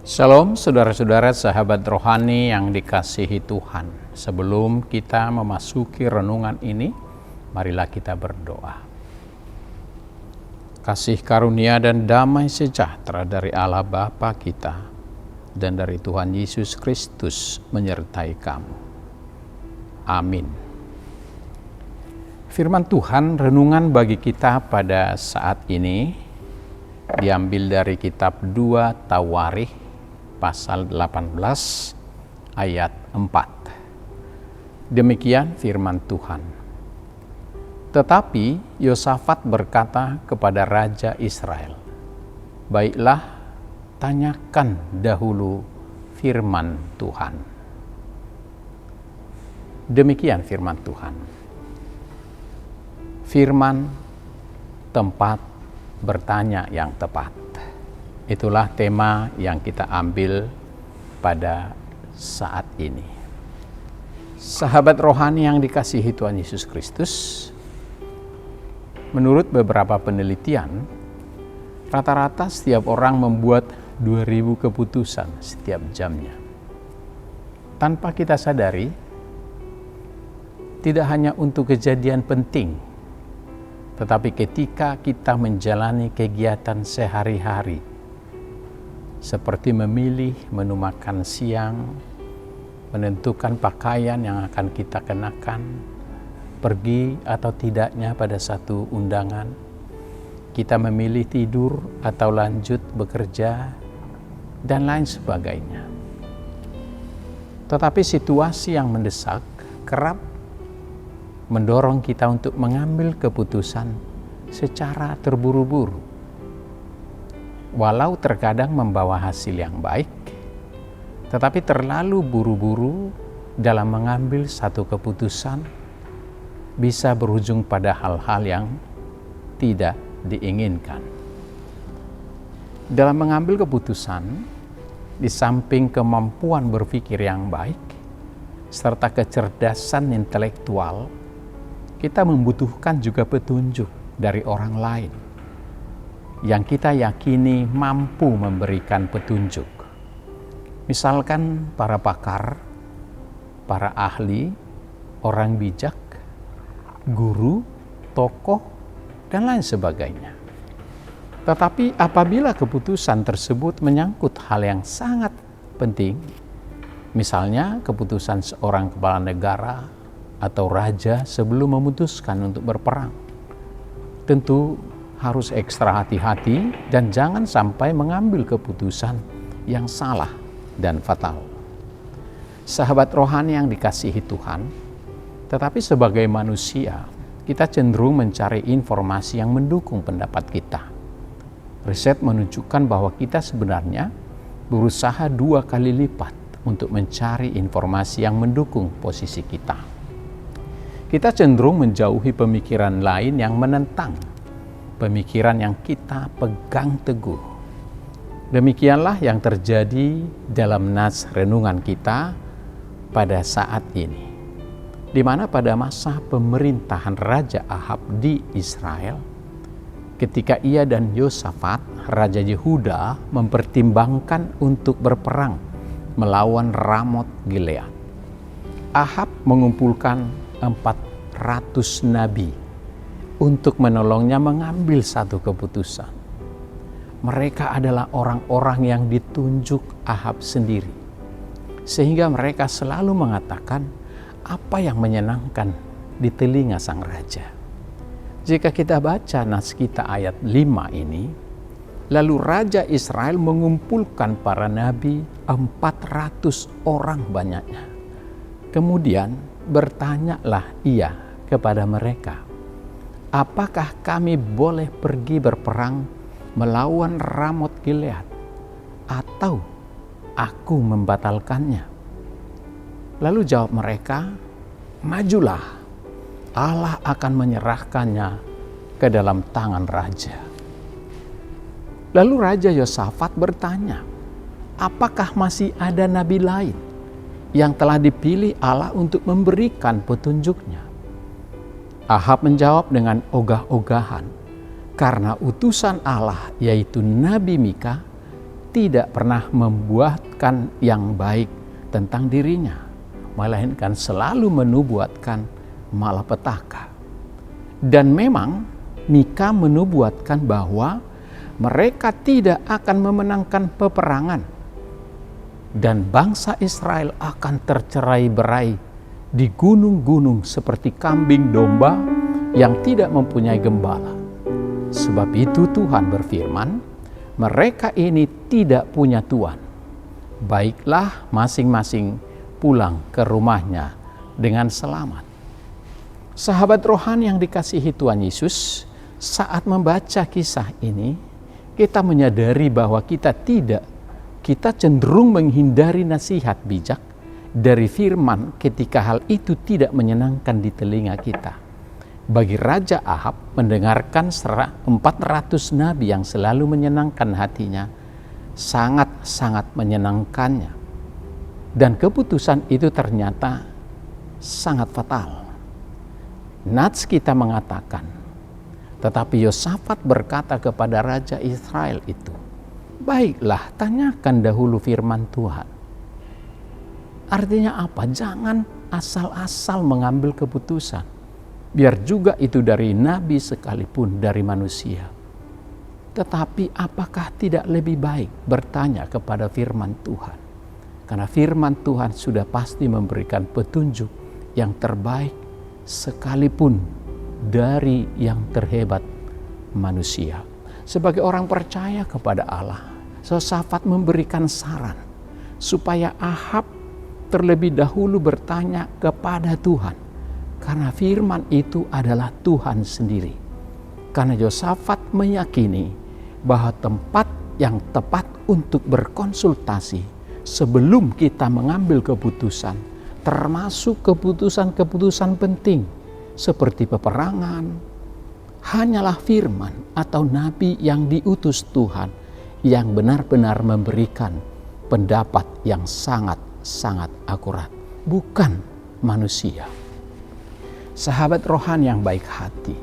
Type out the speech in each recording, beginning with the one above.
Shalom saudara-saudara sahabat rohani yang dikasihi Tuhan. Sebelum kita memasuki renungan ini, marilah kita berdoa. Kasih karunia dan damai sejahtera dari Allah Bapa kita dan dari Tuhan Yesus Kristus menyertai kamu. Amin. Firman Tuhan renungan bagi kita pada saat ini diambil dari kitab 2 Tawarikh pasal 18 ayat 4. Demikian firman Tuhan. Tetapi Yosafat berkata kepada Raja Israel, "Baiklah, tanyakan dahulu firman Tuhan." Demikian firman Tuhan. Firman tempat bertanya yang tepat. Itulah tema yang kita ambil pada saat ini. Sahabat rohani yang dikasihi Tuhan Yesus Kristus, menurut beberapa penelitian, rata-rata setiap orang membuat 2000 keputusan setiap jamnya. Tanpa kita sadari, tidak hanya untuk kejadian penting, tetapi ketika kita menjalani kegiatan sehari-hari, seperti memilih menu makan siang, menentukan pakaian yang akan kita kenakan, pergi atau tidaknya pada satu undangan, kita memilih tidur atau lanjut bekerja, dan lain sebagainya. Tetapi situasi yang mendesak kerap mendorong kita untuk mengambil keputusan secara terburu-buru. Walau terkadang membawa hasil yang baik, tetapi terlalu buru-buru dalam mengambil satu keputusan bisa berujung pada hal-hal yang tidak diinginkan. Dalam mengambil keputusan, di samping kemampuan berpikir yang baik, serta kecerdasan intelektual, kita membutuhkan juga petunjuk dari orang lain yang kita yakini mampu memberikan petunjuk. Misalkan para pakar, para ahli, orang bijak, guru, tokoh, dan lain sebagainya. Tetapi apabila keputusan tersebut menyangkut hal yang sangat penting, misalnya keputusan seorang kepala negara atau raja sebelum memutuskan untuk berperang, tentu harus ekstra hati-hati dan jangan sampai mengambil keputusan yang salah dan fatal. Sahabat rohani yang dikasihi Tuhan, tetapi sebagai manusia, kita cenderung mencari informasi yang mendukung pendapat kita. Riset menunjukkan bahwa kita sebenarnya berusaha 2 kali lipat untuk mencari informasi yang mendukung posisi kita. Kita cenderung menjauhi pemikiran lain yang menentang pemikiran yang kita pegang teguh. Demikianlah yang terjadi dalam nas renungan kita pada saat ini, di mana pada masa pemerintahan Raja Ahab di Israel, ketika ia dan Yosafat, Raja Yehuda, mempertimbangkan untuk berperang melawan Ramot Gilead. Ahab mengumpulkan 400 nabi untuk menolongnya mengambil satu keputusan. Mereka adalah orang-orang yang ditunjuk Ahab sendiri, sehingga mereka selalu mengatakan apa yang menyenangkan di telinga sang raja. Jika kita baca nas kita ayat 5 ini, lalu Raja Israel mengumpulkan para nabi 400 orang banyaknya. Kemudian bertanyalah ia kepada mereka, "Apakah kami boleh pergi berperang melawan Ramot Gilead, atau aku membatalkannya?" Lalu jawab mereka, "Majulah, Allah akan menyerahkannya ke dalam tangan raja." Lalu Raja Yosafat bertanya, "Apakah masih ada nabi lain yang telah dipilih Allah untuk memberikan petunjuknya?" Ahab menjawab dengan ogah-ogahan, "Karena utusan Allah, yaitu Nabi Mika, tidak pernah membuatkan yang baik tentang dirinya, melainkan selalu menubuatkan malapetaka. Dan memang Mika menubuatkan bahwa mereka tidak akan memenangkan peperangan dan bangsa Israel akan tercerai-berai di gunung-gunung seperti kambing domba yang tidak mempunyai gembala. Sebab itu Tuhan berfirman, mereka ini tidak punya Tuhan. Baiklah masing-masing pulang ke rumahnya dengan selamat. Sahabat rohani yang dikasihi Tuhan Yesus, saat membaca kisah ini, kita menyadari bahwa kita cenderung menghindari nasihat bijak dari firman ketika hal itu tidak menyenangkan di telinga kita. Bagi Raja Ahab mendengarkan 400 nabi yang selalu menyenangkan hatinya, sangat-sangat menyenangkannya. Dan keputusan itu ternyata sangat fatal. Nats kita mengatakan, tetapi Yosafat berkata kepada Raja Israel itu, baiklah, tanyakan dahulu firman Tuhan. Artinya apa? Jangan asal-asal mengambil keputusan. Biar juga itu dari nabi sekalipun dari manusia. Tetapi apakah tidak lebih baik bertanya kepada firman Tuhan? Karena firman Tuhan sudah pasti memberikan petunjuk yang terbaik sekalipun dari yang terhebat manusia. Sebagai orang percaya kepada Allah, Yosafat memberikan saran supaya Ahab terlebih dahulu bertanya kepada Tuhan. Karena firman itu adalah Tuhan sendiri. Karena Yosafat meyakini bahwa tempat yang tepat untuk berkonsultasi sebelum kita mengambil keputusan, termasuk keputusan-keputusan penting seperti peperangan, hanyalah firman atau nabi yang diutus Tuhan yang benar-benar memberikan pendapat yang sangat-sangat akurat, bukan manusia. Sahabat rohani yang baik hati,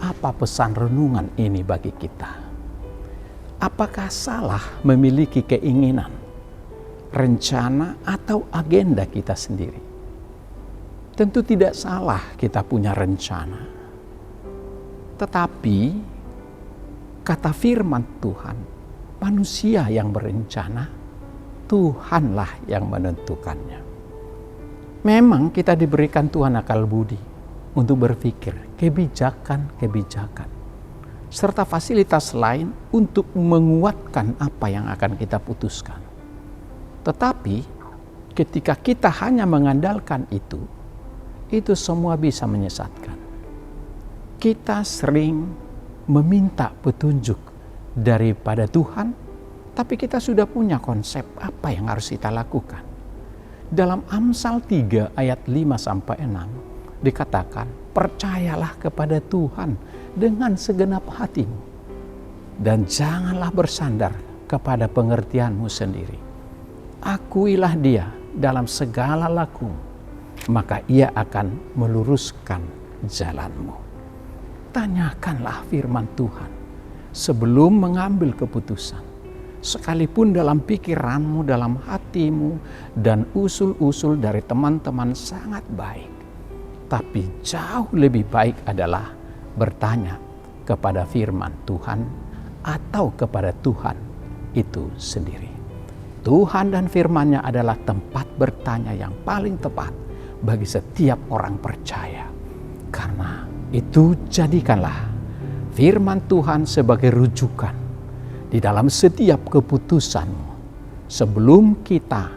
apa pesan renungan ini bagi kita? Apakah salah memiliki keinginan, rencana, atau agenda kita sendiri? Tentu tidak salah kita punya rencana. Tetapi, kata firman Tuhan, manusia yang berencana, Tuhanlah yang menentukannya. Memang kita diberikan Tuhan akal budi untuk berpikir kebijakan-kebijakan serta fasilitas lain untuk menguatkan apa yang akan kita putuskan. Tetapi ketika kita hanya mengandalkan itu semua bisa menyesatkan. Kita sering meminta petunjuk daripada Tuhan, tapi kita sudah punya konsep apa yang harus kita lakukan. Dalam Amsal 3 ayat 5-6 dikatakan, percayalah kepada Tuhan dengan segenap hatimu dan janganlah bersandar kepada pengertianmu sendiri. Akuilah Dia dalam segala lakumu, maka Ia akan meluruskan jalanmu. Tanyakanlah firman Tuhan sebelum mengambil keputusan. Sekalipun dalam pikiranmu, dalam hatimu, dan usul-usul dari teman-teman sangat baik. Tapi jauh lebih baik adalah bertanya kepada firman Tuhan atau kepada Tuhan itu sendiri. Tuhan dan firman-Nya adalah tempat bertanya yang paling tepat bagi setiap orang percaya. Karena itu jadikanlah firman Tuhan sebagai rujukan di dalam setiap keputusanmu sebelum kita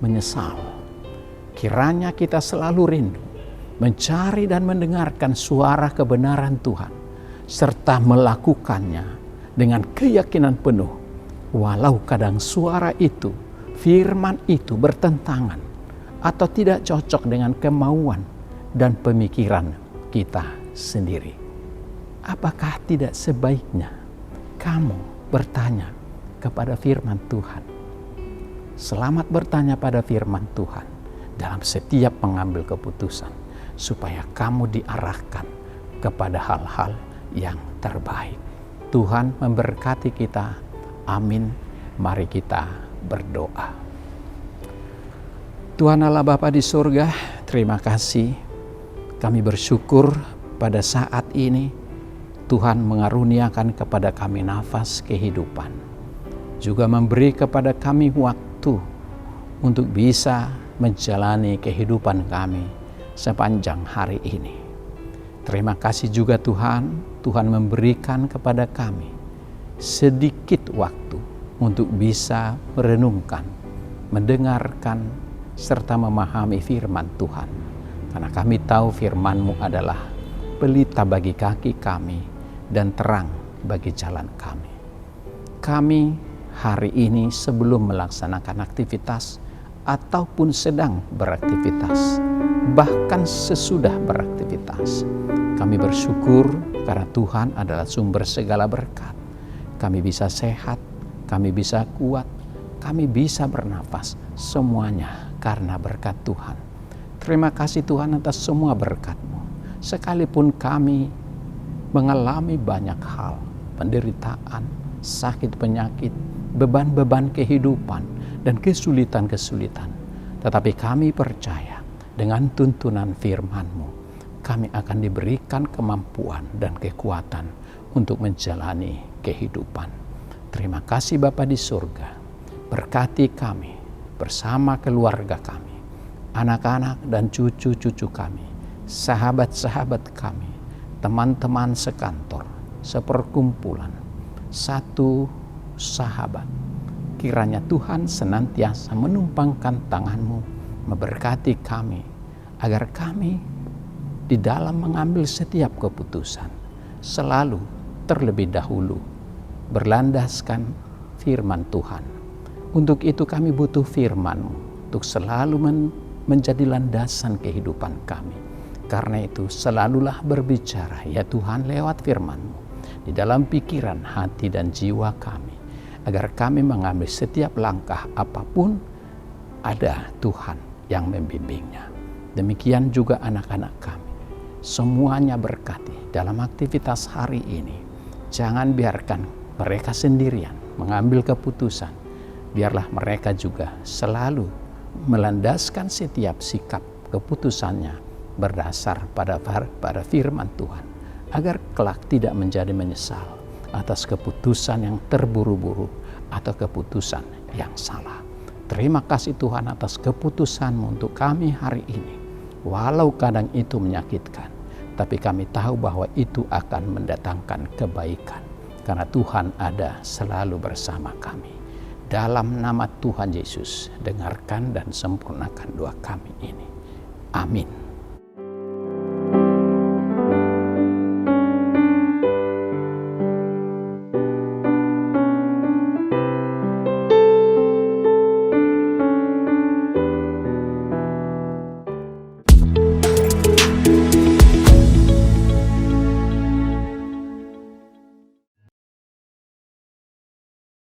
menyesal. Kiranya kita selalu rindu mencari dan mendengarkan suara kebenaran Tuhan serta melakukannya dengan keyakinan penuh, walau kadang suara itu, firman itu bertentangan atau tidak cocok dengan kemauan dan pemikiran kita sendiri. Apakah tidak sebaiknya kamu bertanya kepada firman Tuhan? Selamat bertanya pada firman Tuhan dalam setiap mengambil keputusan, supaya kamu diarahkan kepada hal-hal yang terbaik. Tuhan memberkati kita. Amin. Mari kita berdoa. Tuhan Allah Bapa di surga, terima kasih. Kami bersyukur pada saat ini Tuhan mengaruniakan kepada kami nafas kehidupan. Juga memberi kepada kami waktu untuk bisa menjalani kehidupan kami sepanjang hari ini. Terima kasih juga Tuhan memberikan kepada kami sedikit waktu untuk bisa merenungkan, mendengarkan, serta memahami firman Tuhan. Karena kami tahu firman-Mu adalah pelita bagi kaki kami dan terang bagi jalan kami. Kami hari ini sebelum melaksanakan aktivitas ataupun sedang beraktivitas, bahkan sesudah beraktivitas, kami bersyukur karena Tuhan adalah sumber segala berkat. Kami bisa sehat, kami bisa kuat, kami bisa bernafas, semuanya karena berkat Tuhan. Terima kasih Tuhan atas semua berkat-Mu. Sekalipun kami mengalami banyak hal, penderitaan, sakit penyakit, beban-beban kehidupan, dan kesulitan-kesulitan. Tetapi kami percaya dengan tuntunan firman-Mu, kami akan diberikan kemampuan dan kekuatan untuk menjalani kehidupan. Terima kasih Bapa di surga. Berkati kami bersama keluarga kami, anak-anak dan cucu-cucu kami, sahabat-sahabat kami, teman-teman sekantor, seperkumpulan, satu sahabat. Kiranya Tuhan senantiasa menumpangkan tangan-Mu, memberkati kami, agar kami di dalam mengambil setiap keputusan selalu terlebih dahulu berlandaskan firman Tuhan. Untuk itu kami butuh firman-Mu untuk selalu menjadi landasan kehidupan kami. Karena itu selalulah berbicara ya Tuhan lewat firman-Mu di dalam pikiran, hati, dan jiwa kami, agar kami mengambil setiap langkah apapun ada Tuhan yang membimbingnya. Demikian juga anak-anak kami, semuanya berkati dalam aktivitas hari ini. Jangan biarkan mereka sendirian mengambil keputusan. Biarlah mereka juga selalu melandaskan setiap sikap keputusannya berdasar pada firman Tuhan, agar kelak tidak menjadi menyesal atas keputusan yang terburu-buru atau keputusan yang salah. Terima kasih Tuhan atas keputusan-Mu untuk kami hari ini. Walau kadang itu menyakitkan, tapi kami tahu bahwa itu akan mendatangkan kebaikan. Karena Tuhan ada selalu bersama kami. Dalam nama Tuhan Yesus, dengarkan dan sempurnakan doa kami ini. Amin.